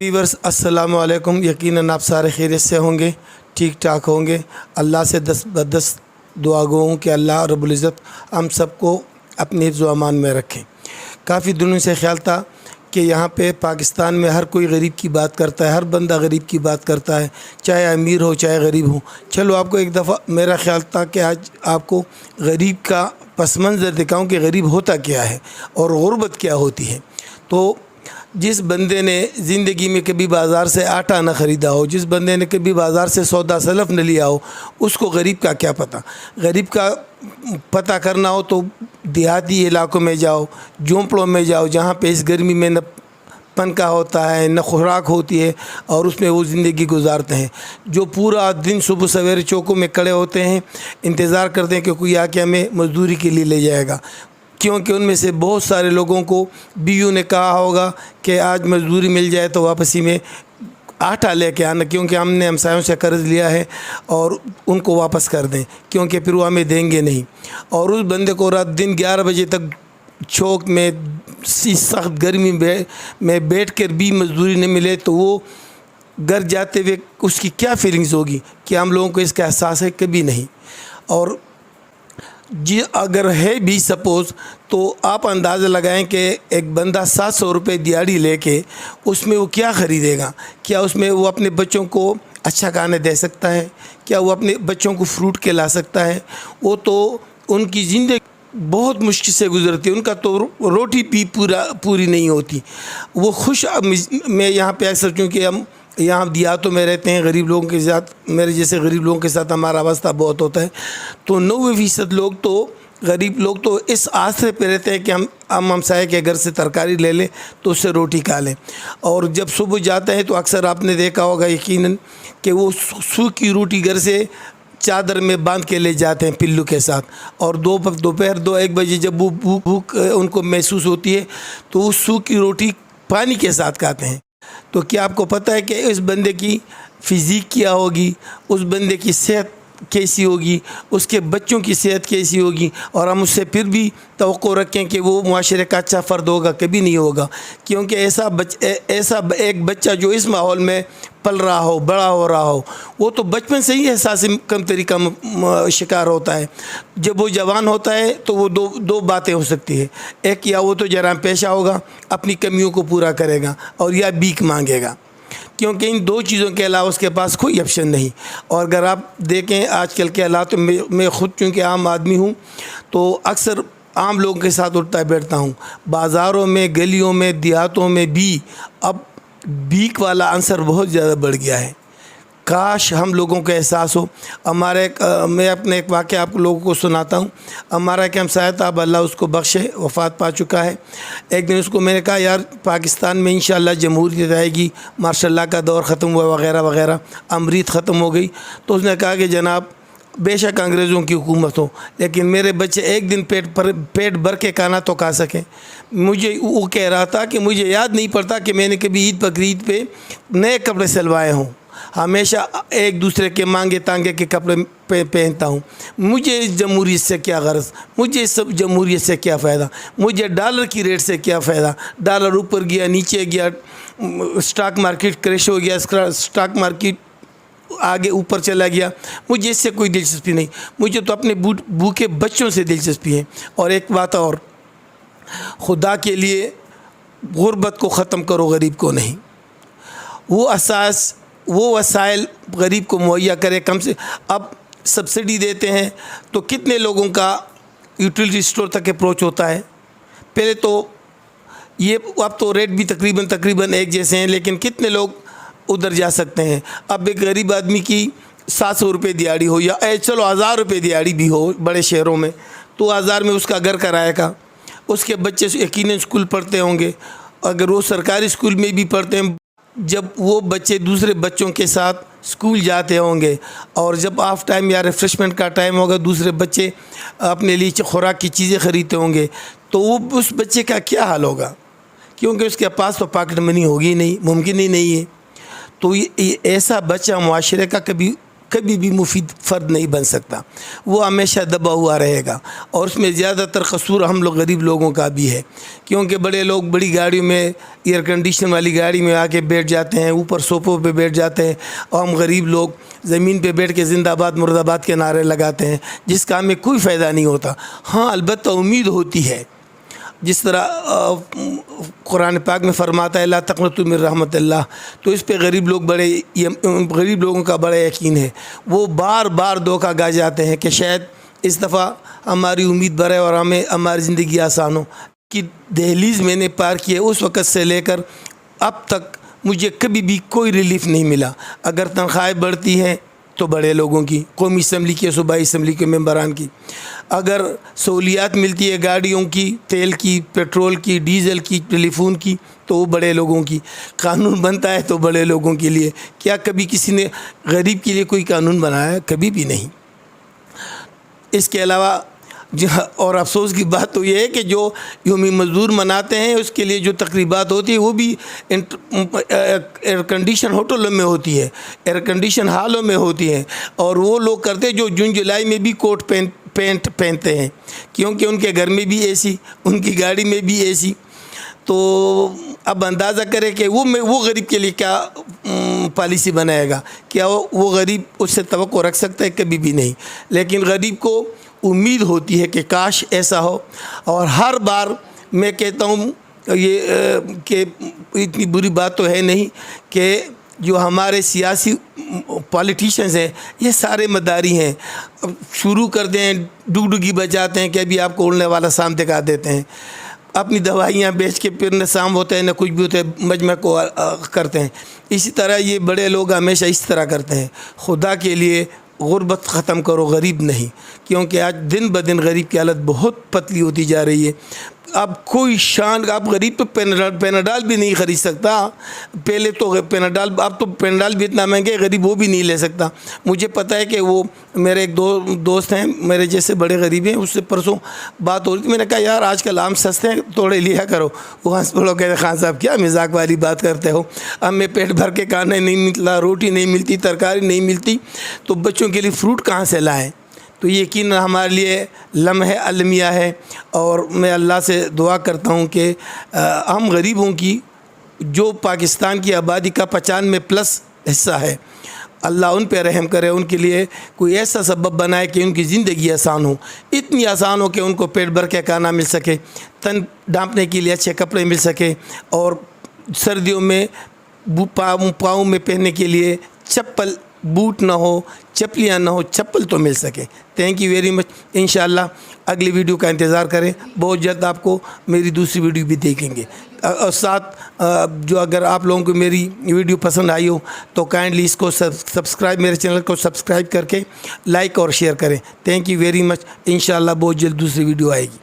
Viewers अस्सलाम वालेकुम। यकीनन आप सारे खैरियत से होंगे, ठीक ठाक होंगे। अल्लाह से दस्त दुआ गो हूँ कि अल्लाह रब्बुल इज़्ज़त हम सबको अपने हिफ्ज़ व अमान में रखें। काफ़ी दिनों से ख्याल था कि यहाँ पे पाकिस्तान में हर कोई गरीब की बात करता है, हर बंदा गरीब की बात करता है, चाहे अमीर हो चाहे गरीब हो। चलो आपको एक दफ़ा मेरा ख्याल था कि आज आपको गरीब का पस मंज़र दिखाऊँ कि गरीब होता क्या है और गुर्बत क्या होती है। तो जिस बंदे ने ज़िंदगी में कभी बाज़ार से आटा न ख़रीदा हो, जिस बंदे ने कभी बाज़ार से सौदा सलफ़ न लिया हो, उसको गरीब का क्या पता। गरीब का पता करना हो तो देहाती इलाकों में जाओ, झोंपड़ों में जाओ, जहाँ पे इस गर्मी में न पनका होता है न खुराक होती है और उसमें वो ज़िंदगी गुजारते हैं। जो पूरा दिन सुबह सवेरे चौकों में खड़े होते हैं, इंतज़ार करते हैं कि कोई आके हमें मज़दूरी के लिए ले जाएगा, क्योंकि उनमें से बहुत सारे लोगों को बीयू ने कहा होगा कि आज मजदूरी मिल जाए तो वापसी में आटा लेके आना, क्योंकि हमने हमसायों से कर्ज़ लिया है और उनको वापस कर दें, क्योंकि फिर वो हमें देंगे नहीं। और उस बंदे को रात दिन 11 बजे तक चौक में सख्त गर्मी में बैठ कर भी मजदूरी नहीं मिले तो वो घर जाते हुए उसकी क्या फीलिंग्स होगी कि हम लोगों को इसका एहसास है? कभी नहीं। और जी अगर है भी सपोज़ तो आप अंदाज़ा लगाएं कि एक बंदा 700 रुपये दिहाड़ी लेके उसमें वो क्या ख़रीदेगा? क्या उसमें वो अपने बच्चों को अच्छा खाना दे सकता है? क्या वो अपने बच्चों को फ्रूट खिला सकता है? वो तो उनकी ज़िंदगी बहुत मुश्किल से गुज़रती है, उनका तो रोटी भी पूरी नहीं होती। वो खुश मैं यहाँ पे अक्सर, चूँकि हम यहाँ देहातों में रहते हैं, गरीब लोगों के साथ, मेरे जैसे गरीब लोगों के साथ हमारा वास्ता बहुत होता है, तो 90% लोग तो गरीब लोग तो इस आसरे पे रहते हैं कि हम हमसाये के घर से तरकारी ले लें तो उससे रोटी खा लें। और जब सुबह जाते हैं तो अक्सर आपने देखा होगा यकीनन कि वो सूखी रोटी घर से चादर में बांध के ले जाते हैं पिल्लू के साथ, और दोपहर 2-1 बजे जब वो भूख उनको महसूस होती है तो वो सूखी रोटी पानी के साथ खाते हैं। तो क्या आपको पता है कि इस बंदे की फ़िज़ीक क्या होगी, उस बंदे की सेहत कैसी होगी, उसके बच्चों की सेहत कैसी होगी? और हम उससे फिर भी तवक्को रखें कि वो मुआशरे का अच्छा फ़र्द होगा? कभी नहीं होगा, क्योंकि ऐसा एक बच्चा जो इस माहौल में पल रहा हो, बड़ा हो रहा हो, वो तो बचपन से ही एहसास कमतरी का शिकार होता है। जब वो जवान होता है तो वो दो बातें हो सकती है, एक या वो तो जराम पेशा होगा, अपनी कमियों को पूरा करेगा, और या भीख मांगेगा, क्योंकि इन दो चीज़ों के अलावा उसके पास कोई ऑप्शन नहीं। और अगर आप देखें आजकल के हालात में, मैं ख़ुद चूँकि आम आदमी हूँ तो अक्सर आम लोगों के साथ उठता बैठता हूँ। बाज़ारों में, गलियों में, देहातों में भी अब भीख वाला आंसर बहुत ज़्यादा बढ़ गया है। काश हम लोगों को एहसास हो। मैं अपने एक वाक़या आप लोगों को सुनाता हूँ। हमारा एक हमसाया था, अब अल्लाह उसको बख्शे, वफ़ात पा चुका है। एक दिन उसको मैंने कहा, यार पाकिस्तान में इंशाअल्लाह जमहूरियत आएगी, मार्शल का दौर ख़त्म हुआ वग़ैरह वग़ैरह, अमरीत ख़त्म हो गई। तो उसने कहा कि जनाब बेशक अंग्रेज़ों की हुकूमत हो, लेकिन मेरे बच्चे एक दिन पेट भर के खाना तो खा सकें। मुझे वो कह रहा था कि मुझे याद नहीं पड़ता कि मैंने कभी ईद बकरीद पे नए कपड़े सिलवाए हों, हमेशा एक दूसरे के मांगे तांगे के कपड़े पहनता हूँ। मुझे जमहूरियत से क्या गरज, मुझे सब जमहूरियत से क्या फ़ायदा, मुझे डॉलर की रेट से क्या फ़ायदा। डॉलर ऊपर गया नीचे गया, स्टॉक मार्केट क्रैश हो गया, स्टॉक मार्केट आगे ऊपर चला गया, मुझे इससे कोई दिलचस्पी नहीं। मुझे तो अपने भूखे बच्चों से दिलचस्पी है। और एक बात और, खुदा के लिए गुर्बत को ख़त्म करो, गरीब को नहीं। वो वसाइल गरीब को मुहैया करे। कम से अब सब्सिडी देते हैं तो कितने लोगों का यूटिलिटी स्टोर तक अप्रोच होता है? पहले तो ये, अब तो रेट भी तकरीबन एक जैसे हैं, लेकिन कितने लोग उधर जा सकते हैं? अब एक गरीब आदमी की 700 रुपये दिहाड़ी हो, या चलो 1000 रुपये दिहाड़ी भी हो बड़े शहरों में, तो 1000 में उसका घर किराए का, उसके बच्चे यकीनन स्कूल पढ़ते होंगे, अगर वो सरकारी स्कूल में भी पढ़ते हैं, जब वो बच्चे दूसरे बच्चों के साथ स्कूल जाते होंगे, और जब ऑफ टाइम या रिफ़्रेशमेंट का टाइम होगा दूसरे बच्चे अपने लिए खुराक की चीज़ें ख़रीदते होंगे, तो वो उस बच्चे का क्या हाल होगा? क्योंकि उसके पास तो पॉकेट मनी होगी नहीं, मुमकिन ही नहीं है। तो ये ऐसा बच्चा मुआशरे का कभी कभी भी मुफीद फ़र्द नहीं बन सकता, वो हमेशा दबा हुआ रहेगा। और उसमें ज़्यादातर कसूर हम लोग गरीब लोगों का भी है, क्योंकि बड़े लोग बड़ी गाड़ियों में, एयर कंडीशन वाली गाड़ी में आके बैठ जाते हैं, ऊपर सोफ़ों पे बैठ जाते हैं, और हम गरीब लोग ज़मीन पे बैठ के ज़िंदाबाद मुर्दाबाद के नारे लगाते हैं, जिस काम में कोई फ़ायदा नहीं होता। हाँ, अलबत्ता उम्मीद होती है, जिस तरह कुरान पाक में फरमाता है ला तक़नतु मिन रहमतिल्लाह, तो इस पे गरीब लोगों का बड़ा यकीन है। वो बार बार धोखा गा जाते हैं कि शायद इस दफ़ा हमारी उम्मीद बढ़े और हमारी ज़िंदगी आसान हो। कि दहलीज़ मैंने पार की है, उस वक़्त से लेकर अब तक मुझे कभी भी कोई रिलीफ़ नहीं मिला। अगर तनख्वाहें बढ़ती हैं तो बड़े लोगों की, कौमी असम्बली की, सूबाई असम्बली के मेंबरान की, अगर सहूलियात मिलती है गाड़ियों की, तेल की, पेट्रोल की, डीज़ल की, टेलीफोन की, तो वो बड़े लोगों की। कानून बनता है तो बड़े लोगों के लिए। क्या कभी किसी ने गरीब के लिए कोई कानून बनाया? कभी भी नहीं। इसके अलावा और अफसोस की बात तो ये है कि जो यौम मज़दूर मनाते हैं उसके लिए जो तकरीबात होती है वो भी एयर कंडीशन होटलों में होती है, एयर कंडीशन हालों में होती है, और वो लोग करते हैं जो जून जुलाई में भी कोट पैंट पहनते हैं, क्योंकि उनके घर में भी एसी, उनकी गाड़ी में भी एसी। तो अब अंदाज़ा करें कि वो गरीब के लिए क्या पॉलिसी बनाएगा? क्या वो गरीब उससे तवक्को रख सकता है? कभी भी नहीं। लेकिन गरीब को उम्मीद होती है कि काश ऐसा हो। और हर बार मैं कहता हूँ ये कि इतनी बुरी बात तो है नहीं कि जो हमारे सियासी पॉलिटिशियंस हैं ये सारे मदारी हैं। अब शुरू कर दें, डुगडुगी बजाते हैं कि अभी आपको उड़ने वाला शाम दिखा देते हैं, अपनी दवाइयाँ बेच के फिर न शाम होता है न कुछ भी होता है, मजमा को करते हैं। इसी तरह ये बड़े लोग हमेशा इस तरह करते हैं। खुदा के लिए गुर्बत ख़त्म करो, गरीब नहीं, क्योंकि आज दिन ब दिन गरीब की हालत बहुत पतली होती जा रही है। अब कोई शान, आप गरीब तो पेनाडाल भी नहीं ख़रीद सकता। पहले तो पेनाडाल, अब तो पेनाडाल भी इतना महंगे, गरीब वो भी नहीं ले सकता। मुझे पता है कि वो मेरे एक दोस्त हैं मेरे जैसे बड़े गरीब हैं, उससे परसों बात हो रही थी। मैंने कहा यार आजकल आम सस्ते हैं, थोड़े लिया करो। वो हंस पड़ो, कहते खान साहब क्या मजाक वाली बात करते हो, अब मैं पेट भर के खाना नहीं मिलता, रोटी नहीं मिलती, तरकारी नहीं मिलती, तो बच्चों के लिए फ्रूट कहाँ से लाएँ? तो यकीन हमारे लिए लम्हे अलमिया है। और मैं अल्लाह से दुआ करता हूँ कि हम गरीबों की, जो पाकिस्तान की आबादी का 95+ हिस्सा है, अल्लाह उन पे रहम करे, उनके लिए कोई ऐसा सबब बनाए कि उनकी ज़िंदगी आसान हो, इतनी आसान हो कि उनको पेट भर के खाना मिल सके, तन ढांपने के लिए अच्छे कपड़े मिल सके, और सर्दियों में पाँव में पहनने के लिए चप्पल, बूट ना हो, चप्पलियाँ ना हो, चप्पल तो मिल सके। Thank you very much. इंशाल्लाह अगली वीडियो का इंतज़ार करें, बहुत जल्द आपको मेरी दूसरी वीडियो भी देखेंगे। और साथ जो अगर आप लोगों को मेरी वीडियो पसंद आई हो तो काइंडली इसको सब्सक्राइब, मेरे चैनल को सब्सक्राइब करके लाइक और शेयर करें। Thank you very much. इंशाल्लाह बहुत जल्द दूसरी वीडियो आएगी।